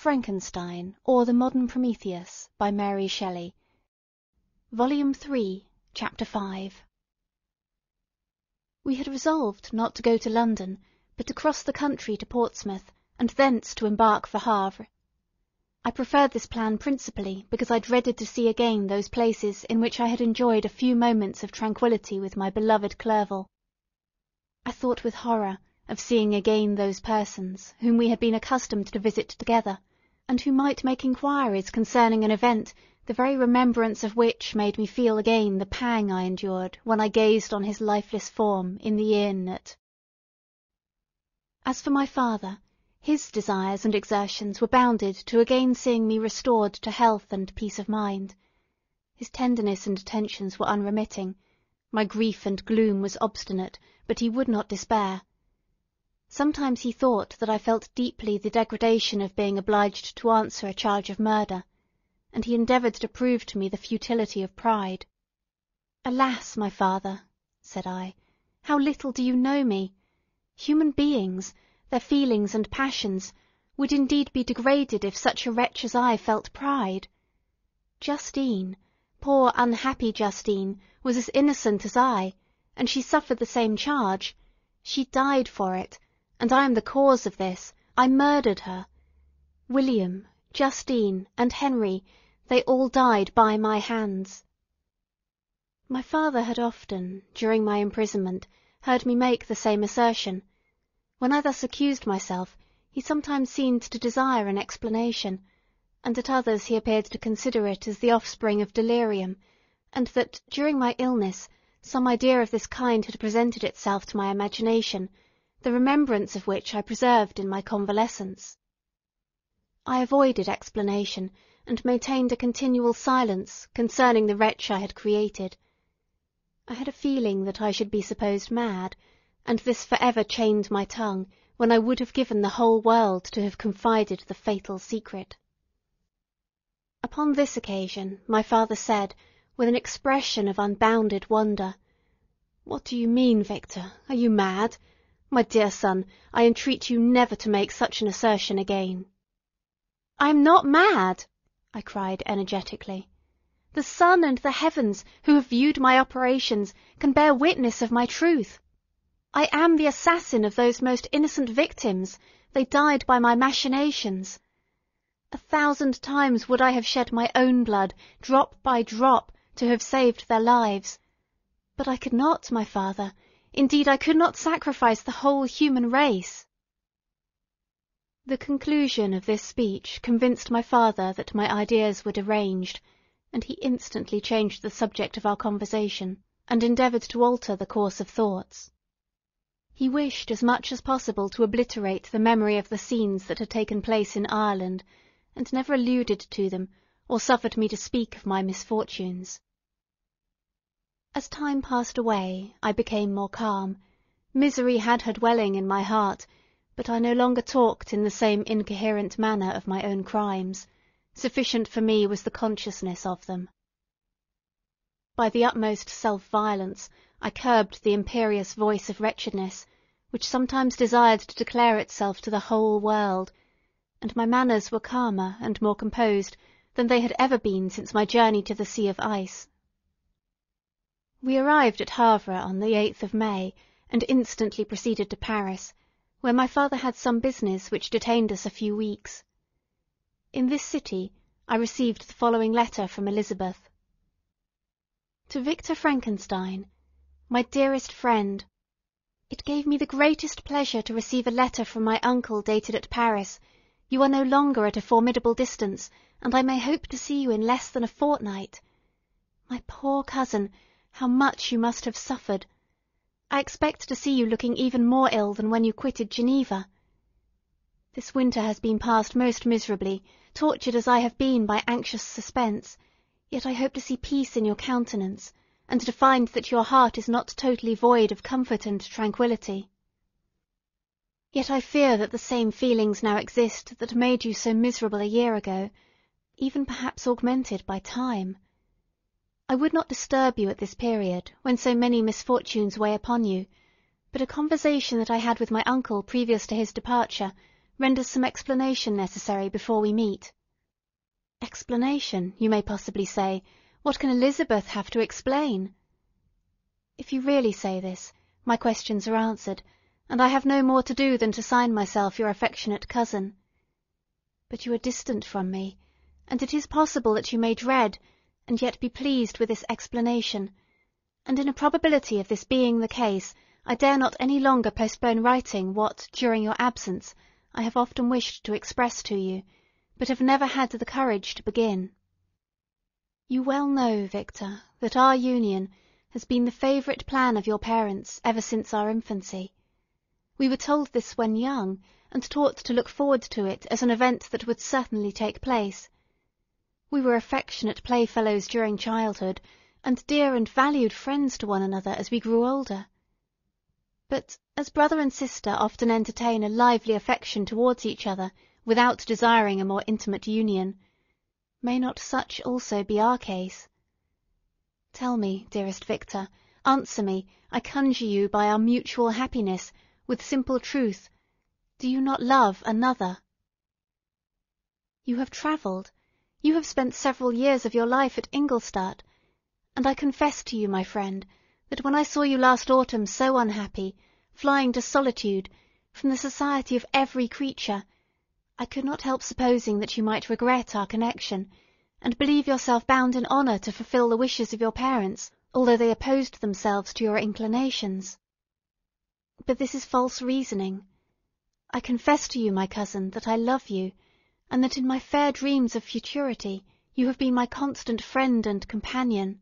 Frankenstein, or the Modern Prometheus, by Mary Shelley. Volume 3, Chapter 5. We had resolved not to go to London, but to cross the country to Portsmouth, and thence to embark for Havre. I preferred this plan principally because I dreaded to see again those places in which I had enjoyed a few moments of tranquillity with my beloved Clerval. I thought with horror of seeing again those persons whom we had been accustomed to visit together, and who might make inquiries concerning an event, the very remembrance of which made me feel again the pang I endured when I gazed on his lifeless form in the inn at... As for my father, his desires and exertions were bounded to again seeing me restored to health and peace of mind. His tenderness and attentions were unremitting. My grief and gloom was obstinate, but he would not despair. Sometimes he thought that I felt deeply the degradation of being obliged to answer a charge of murder, and he endeavoured to prove to me the futility of pride. "Alas, my father," said I, "how little do you know me! Human beings, their feelings and passions, would indeed be degraded if such a wretch as I felt pride. Justine, poor unhappy Justine, was as innocent as I, and she suffered the same charge. She died for it, and I am the cause of this. I murdered her. William, Justine, and Henry, they all died by my hands." My father had often, during my imprisonment, heard me make the same assertion. When I thus accused myself, he sometimes seemed to desire an explanation, and at others he appeared to consider it as the offspring of delirium, and that, during my illness, some idea of this kind had presented itself to my imagination, the remembrance of which I preserved in my convalescence. I avoided explanation, and maintained a continual silence concerning the wretch I had created. I had a feeling that I should be supposed mad, and this for ever chained my tongue, when I would have given the whole world to have confided the fatal secret. Upon this occasion my father said, with an expression of unbounded wonder, "What do you mean, Victor? Are you mad? My dear son, I entreat you never to make such an assertion again." "I am not mad!" I cried energetically. "The sun and the heavens, who have viewed my operations, can bear witness of my truth. I am the assassin of those most innocent victims. They died by my machinations. 1,000 times would I have shed my own blood, drop by drop, to have saved their lives. But I could not, my father. Indeed, I could not sacrifice the whole human race." The conclusion of this speech convinced my father that my ideas were deranged, and he instantly changed the subject of our conversation, and endeavoured to alter the course of thoughts. He wished as much as possible to obliterate the memory of the scenes that had taken place in Ireland, and never alluded to them, or suffered me to speak of my misfortunes. As time passed away, I became more calm. Misery had her dwelling in my heart, but I no longer talked in the same incoherent manner of my own crimes. Sufficient for me was the consciousness of them. By the utmost self-violence, I curbed the imperious voice of wretchedness, which sometimes desired to declare itself to the whole world, and my manners were calmer and more composed than they had ever been since my journey to the Sea of Ice. We arrived at Havre on the 8th of May, and instantly proceeded to Paris, where my father had some business which detained us a few weeks. In this city I received the following letter from Elizabeth. To Victor Frankenstein, my dearest friend, it gave me the greatest pleasure to receive a letter from my uncle dated at Paris. You are no longer at a formidable distance, and I may hope to see you in less than a fortnight. My poor cousin, how much you must have suffered! I expect to see you looking even more ill than when you quitted Geneva. This winter has been passed most miserably, tortured as I have been by anxious suspense, yet I hope to see peace in your countenance, and to find that your heart is not totally void of comfort and tranquillity. Yet I fear that the same feelings now exist that made you so miserable a year ago, even perhaps augmented by time. I would not disturb you at this period, when so many misfortunes weigh upon you, but a conversation that I had with my uncle previous to his departure renders some explanation necessary before we meet. Explanation, you may possibly say. What can Elizabeth have to explain? If you really say this, my questions are answered, and I have no more to do than to sign myself your affectionate cousin. But you are distant from me, and it is possible that you may dread, and yet be pleased with this explanation, and in a probability of this being the case, I dare not any longer postpone writing what, during your absence, I have often wished to express to you, but have never had the courage to begin. You well know, Victor, that our union has been the favourite plan of your parents ever since our infancy. We were told this when young, and taught to look forward to it as an event that would certainly take place. We were affectionate playfellows during childhood, and dear and valued friends to one another as we grew older. But as brother and sister often entertain a lively affection towards each other without desiring a more intimate union, may not such also be our case? Tell me, dearest Victor, answer me, I conjure you by our mutual happiness, with simple truth, do you not love another? You have travelled, you have spent several years of your life at Ingolstadt, and I confess to you, my friend, that when I saw you last autumn so unhappy, flying to solitude, from the society of every creature, I could not help supposing that you might regret our connection, and believe yourself bound in honour to fulfil the wishes of your parents, although they opposed themselves to your inclinations. But this is false reasoning. I confess to you, my cousin, that I love you, and that in my fair dreams of futurity you have been my constant friend and companion.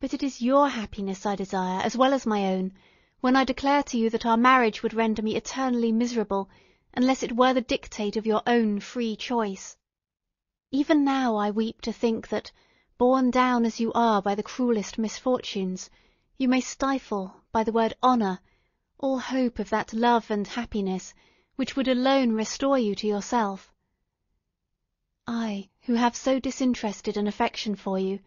But it is your happiness I desire, as well as my own, when I declare to you that our marriage would render me eternally miserable, unless it were the dictate of your own free choice. Even now I weep to think that, borne down as you are by the cruellest misfortunes, you may stifle, by the word honour, all hope of that love and happiness which would alone restore you to yourself. I, who have so disinterested an affection for you,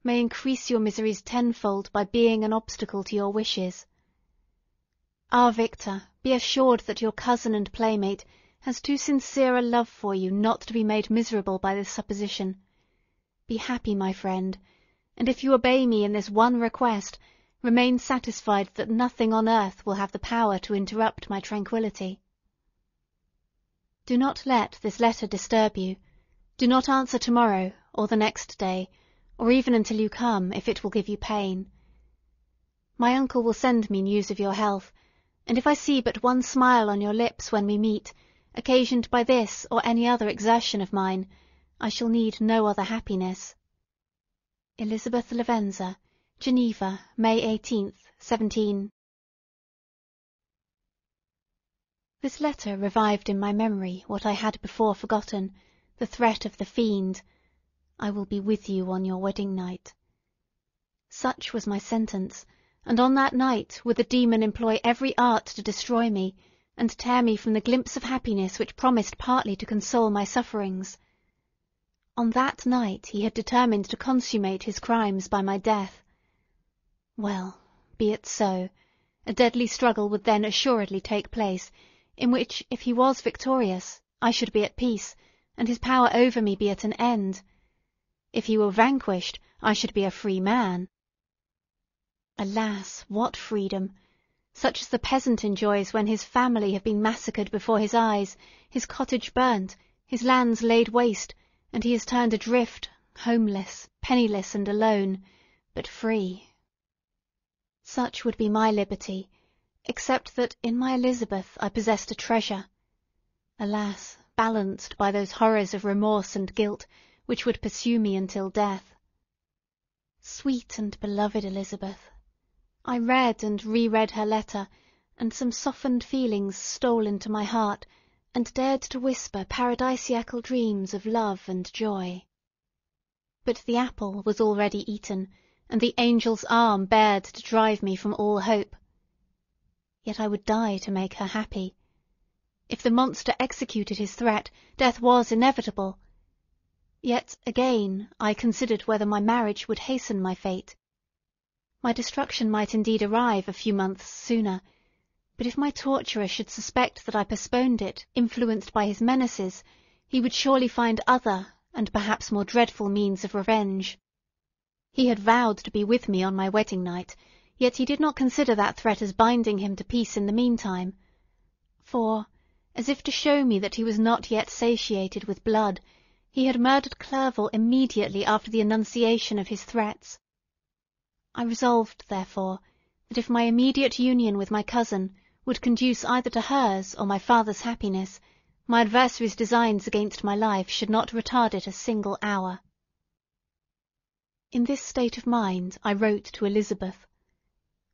may increase your miseries tenfold by being an obstacle to your wishes. Ah, Victor, be assured that your cousin and playmate has too sincere a love for you not to be made miserable by this supposition. Be happy, my friend, and if you obey me in this one request, remain satisfied that nothing on earth will have the power to interrupt my tranquillity. Do not let this letter disturb you. Do not answer tomorrow, or the next day, or even until you come, if it will give you pain. My uncle will send me news of your health, and if I see but one smile on your lips when we meet, occasioned by this or any other exertion of mine, I shall need no other happiness. Elizabeth Lavenza, Geneva, May 18th, 17. This letter revived in my memory what I had before forgotten, the threat of the fiend, I will be with you on your wedding night. Such was my sentence, and on that night would the demon employ every art to destroy me, and tear me from the glimpse of happiness which promised partly to console my sufferings. On that night he had determined to consummate his crimes by my death. Well, be it so. A deadly struggle would then assuredly take place, in which, if he was victorious, I should be at peace, and his power over me be at an end. If he were vanquished, I should be a free man. Alas, what freedom! Such as the peasant enjoys when his family have been massacred before his eyes, his cottage burnt, his lands laid waste, and he is turned adrift, homeless, penniless, and alone, but free. Such would be my liberty, except that in my Elizabeth I possessed a treasure. Alas, balanced by those horrors of remorse and guilt which would pursue me until death. Sweet and beloved Elizabeth! I read and re-read her letter, and some softened feelings stole into my heart, and dared to whisper paradisiacal dreams of love and joy. But the apple was already eaten, and the angel's arm bared to drive me from all hope. Yet I would die to make her happy. If the monster executed his threat, death was inevitable. Yet, again, I considered whether my marriage would hasten my fate. My destruction might indeed arrive a few months sooner, But if my torturer should suspect that I postponed it, influenced by his menaces, he would surely find other, and perhaps more dreadful means of revenge. He had vowed to be with me on my wedding night, yet he did not consider that threat as binding him to peace in the meantime. For, as if to show me that he was not yet satiated with blood, he had murdered Clerval immediately after the enunciation of his threats. I resolved, therefore, that if my immediate union with my cousin would conduce either to hers or my father's happiness, my adversary's designs against my life should not retard it a single hour. In this state of mind I wrote to Elizabeth.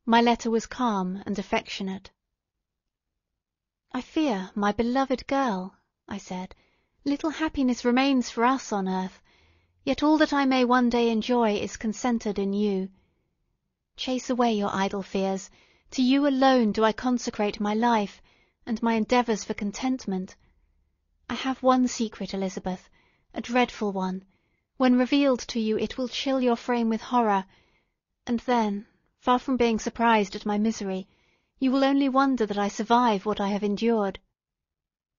My letter was calm and affectionate. "I fear, my beloved girl," I said, "little happiness remains for us on earth, yet all that I may one day enjoy is concentered in you. Chase away your idle fears. To you alone do I consecrate my life, and my endeavours for contentment. I have one secret, Elizabeth, a dreadful one. When revealed to you, it will chill your frame with horror, and then, far from being surprised at my misery, you will only wonder that I survive what I have endured.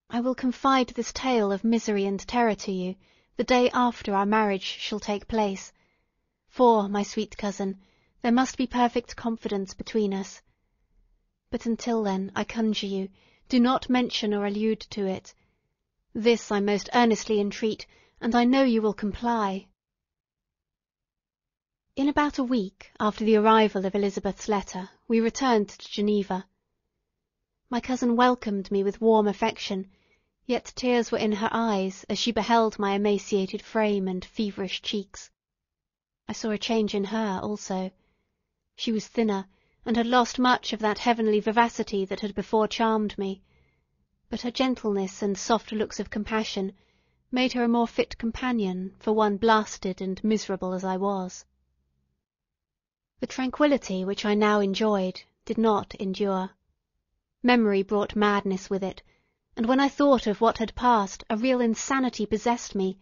I will confide this tale of misery and terror to you the day after our marriage shall take place, for, my sweet cousin, there must be perfect confidence between us. But until then, I conjure you, do not mention or allude to it. This I most earnestly entreat, and I know you will comply." In about a week after the arrival of Elizabeth's letter, we returned to Geneva. My cousin welcomed me with warm affection, yet tears were in her eyes as she beheld my emaciated frame and feverish cheeks. I saw a change in her also. She was thinner, and had lost much of that heavenly vivacity that had before charmed me, but her gentleness and soft looks of compassion made her a more fit companion for one blasted and miserable as I was. The tranquillity which I now enjoyed did not endure. Memory brought madness with it, and when I thought of what had passed, a real insanity possessed me.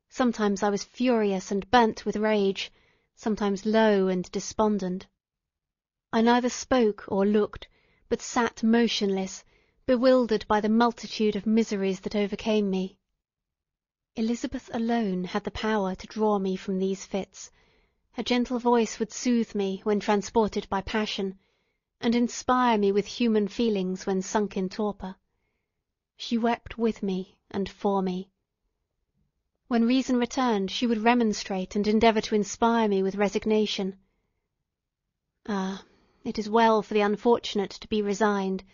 Sometimes I was furious and burnt with rage, sometimes low and despondent. I neither spoke or looked, but sat motionless, bewildered by the multitude of miseries that overcame me. Elizabeth alone had the power to draw me from these fits. Her gentle voice would soothe me when transported by passion, and inspire me with human feelings when sunk in torpor. She wept with me and for me. When reason returned, she would remonstrate and endeavour to inspire me with resignation. Ah, it is well for the unfortunate to be resigned,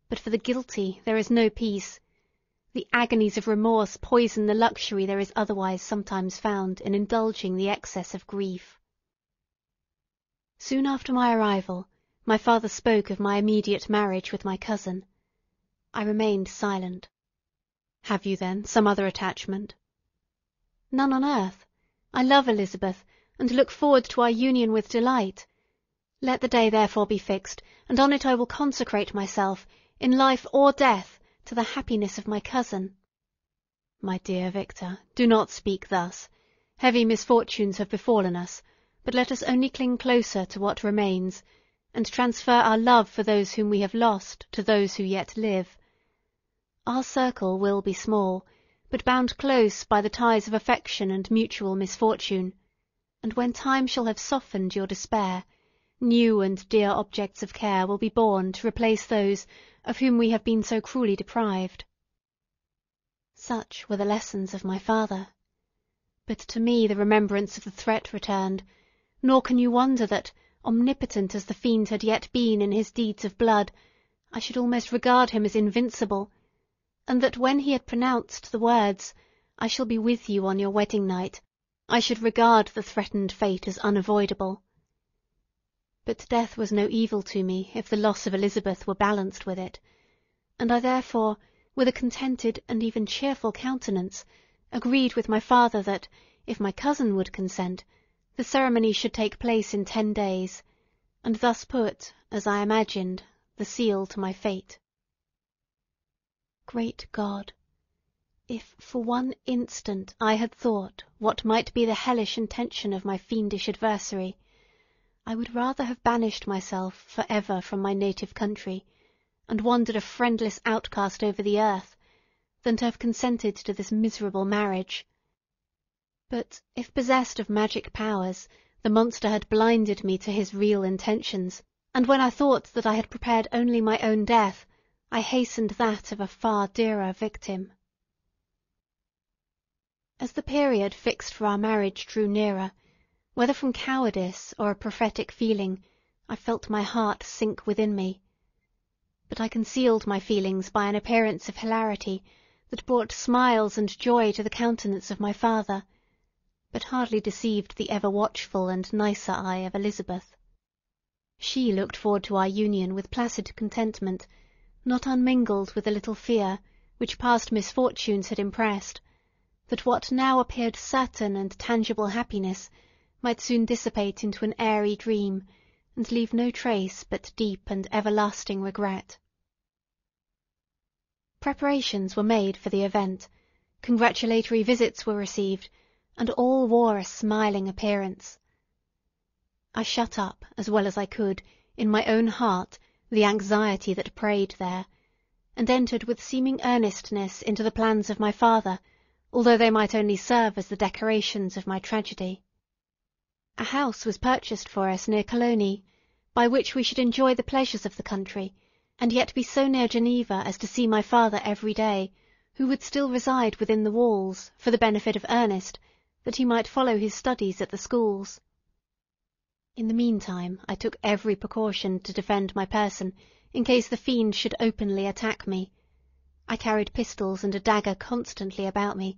but for the guilty there is no peace. The agonies of remorse poison the luxury there is otherwise sometimes found in indulging the excess of grief. Soon after my arrival, my father spoke of my immediate marriage with my cousin. I remained silent. "Have you, then, some other attachment?" "None on earth. I love Elizabeth, and look forward to our union with delight. Let the day therefore be fixed, and on it I will consecrate myself, in life or death, to the happiness of my cousin." "My dear Victor, do not speak thus. Heavy misfortunes have befallen us, but let us only cling closer to what remains, and transfer our love for those whom we have lost to those who yet live. Our circle will be small, but bound close by the ties of affection and mutual misfortune, and when time shall have softened your despair, new and dear objects of care will be born to replace those of whom we have been so cruelly deprived." Such were the lessons of my father. But to me the remembrance of the threat returned, nor can you wonder that, omnipotent as the fiend had yet been in his deeds of blood, I should almost regard him as invincible, and that when he had pronounced the words, "I shall be with you on your wedding night," I should regard the threatened fate as unavoidable. But death was no evil to me if the loss of Elizabeth were balanced with it, and I therefore, with a contented and even cheerful countenance, agreed with my father that, if my cousin would consent, the ceremony should take place in 10 days, and thus put, as I imagined, the seal to my fate. Great God! If for one instant I had thought what might be the hellish intention of my fiendish adversary, I would rather have banished myself for ever from my native country, and wandered a friendless outcast over the earth, than to have consented to this miserable marriage. But if possessed of magic powers, the monster had blinded me to his real intentions, and when I thought that I had prepared only my own death, I hastened that of a far dearer victim. As the period fixed for our marriage drew nearer, whether from cowardice or a prophetic feeling, I felt my heart sink within me. But I concealed my feelings by an appearance of hilarity that brought smiles and joy to the countenance of my father, but hardly deceived the ever-watchful and nicer eye of Elizabeth. She looked forward to our union with placid contentment, not unmingled with a little fear, which past misfortunes had impressed, that what now appeared certain and tangible happiness might soon dissipate into an airy dream, and leave no trace but deep and everlasting regret. Preparations were made for the event, congratulatory visits were received, and all wore a smiling appearance. I shut up, as well as I could, in my own heart, the anxiety that preyed there, and entered with seeming earnestness into the plans of my father, although they might only serve as the decorations of my tragedy. A house was purchased for us near Cologne, by which we should enjoy the pleasures of the country, and yet be so near Geneva as to see my father every day, who would still reside within the walls, for the benefit of Ernest, that he might follow his studies at the schools. In the meantime I took every precaution to defend my person, in case the fiend should openly attack me. I carried pistols and a dagger constantly about me,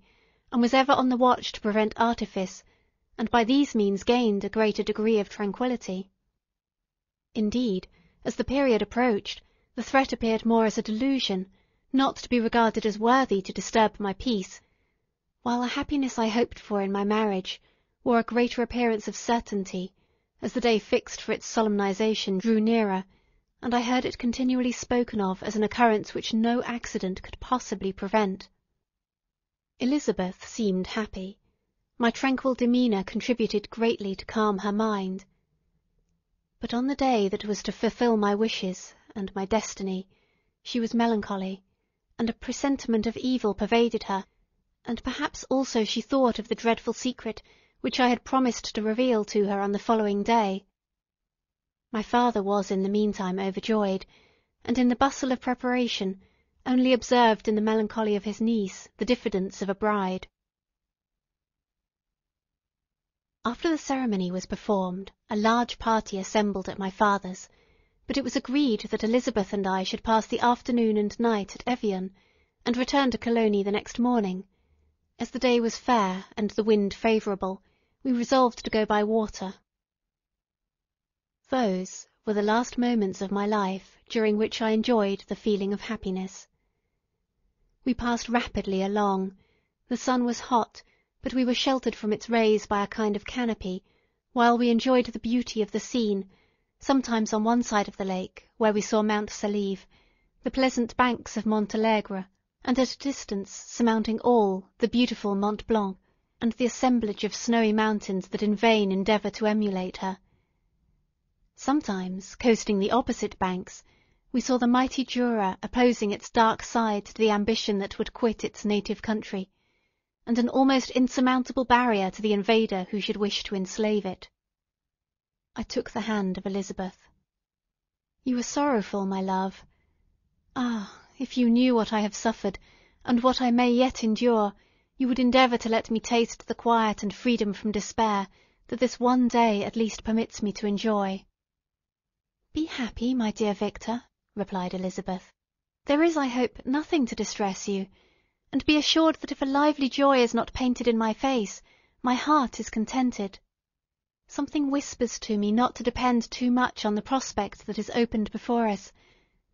and was ever on the watch to prevent artifice, and by these means gained a greater degree of tranquillity. Indeed, as the period approached, the threat appeared more as a delusion, not to be regarded as worthy to disturb my peace, while the happiness I hoped for in my marriage wore a greater appearance of certainty, as the day fixed for its solemnization drew nearer, and I heard it continually spoken of as an occurrence which no accident could possibly prevent. Elizabeth seemed happy. My tranquil demeanour contributed greatly to calm her mind. But on the day that was to fulfil my wishes and my destiny, she was melancholy, and a presentiment of evil pervaded her, and perhaps also she thought of the dreadful secret which I had promised to reveal to her on the following day. My father was in the meantime overjoyed, and in the bustle of preparation only observed in the melancholy of his niece the diffidence of a bride. After the ceremony was performed, a large party assembled at my father's, but it was agreed that Elizabeth and I should pass the afternoon and night at Evian, and return to Cologne the next morning. As the day was fair and the wind favourable, we resolved to go by water. Those were the last moments of my life during which I enjoyed the feeling of happiness. We passed rapidly along. The sun was hot, but we were sheltered from its rays by a kind of canopy, while we enjoyed the beauty of the scene, sometimes on one side of the lake, where we saw Mount Saleve, the pleasant banks of Montalegre, and at a distance, surmounting all, the beautiful Mont Blanc, and the assemblage of snowy mountains that in vain endeavour to emulate her. Sometimes, coasting the opposite banks, we saw the mighty Jura opposing its dark side to the ambition that would quit its native country, and an almost insurmountable barrier to the invader who should wish to enslave it. I took the hand of Elizabeth. "You are sorrowful, my love. Ah, if you knew what I have suffered, and what I may yet endure, you would endeavour to let me taste the quiet and freedom from despair that this one day at least permits me to enjoy." "Be happy, my dear Victor," replied Elizabeth. "There is, I hope, nothing to distress you, and be assured that if a lively joy is not painted in my face, my heart is contented. Something whispers to me not to depend too much on the prospect that is opened before us,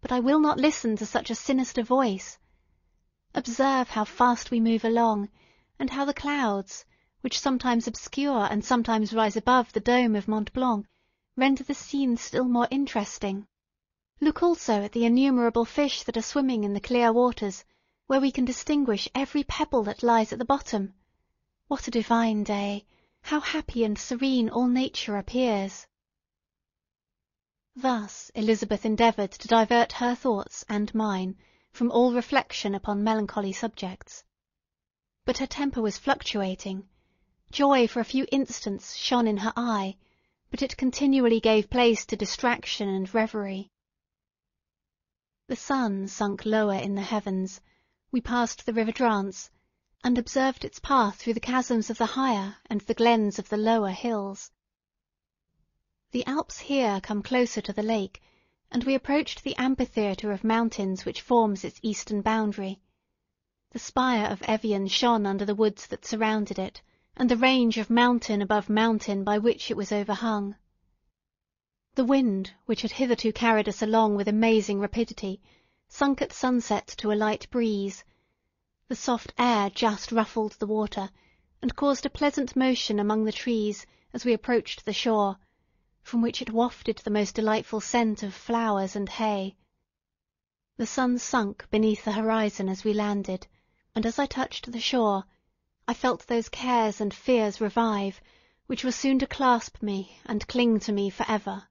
but I will not listen to such a sinister voice. Observe how fast we move along, and how the clouds, which sometimes obscure and sometimes rise above the dome of Mont Blanc, render the scene still more interesting. Look also at the innumerable fish that are swimming in the clear waters, where we can distinguish every pebble that lies at the bottom. What a divine day! How happy and serene all nature appears!" Thus Elizabeth endeavoured to divert her thoughts and mine from all reflection upon melancholy subjects. But her temper was fluctuating. Joy for a few instants shone in her eye, but it continually gave place to distraction and reverie. The sun sunk lower in the heavens. We passed the river Drance, and observed its path through the chasms of the higher and the glens of the lower hills. The Alps here come closer to the lake, and we approached the amphitheatre of mountains which forms its eastern boundary. The spire of Evian shone under the woods that surrounded it, and the range of mountain above mountain by which it was overhung. The wind, which had hitherto carried us along with amazing rapidity, sunk at sunset to a light breeze. The soft air just ruffled the water, and caused a pleasant motion among the trees as we approached the shore, from which it wafted the most delightful scent of flowers and hay. The sun sunk beneath the horizon as we landed, and as I touched the shore, I felt those cares and fears revive, which were soon to clasp me and cling to me for ever.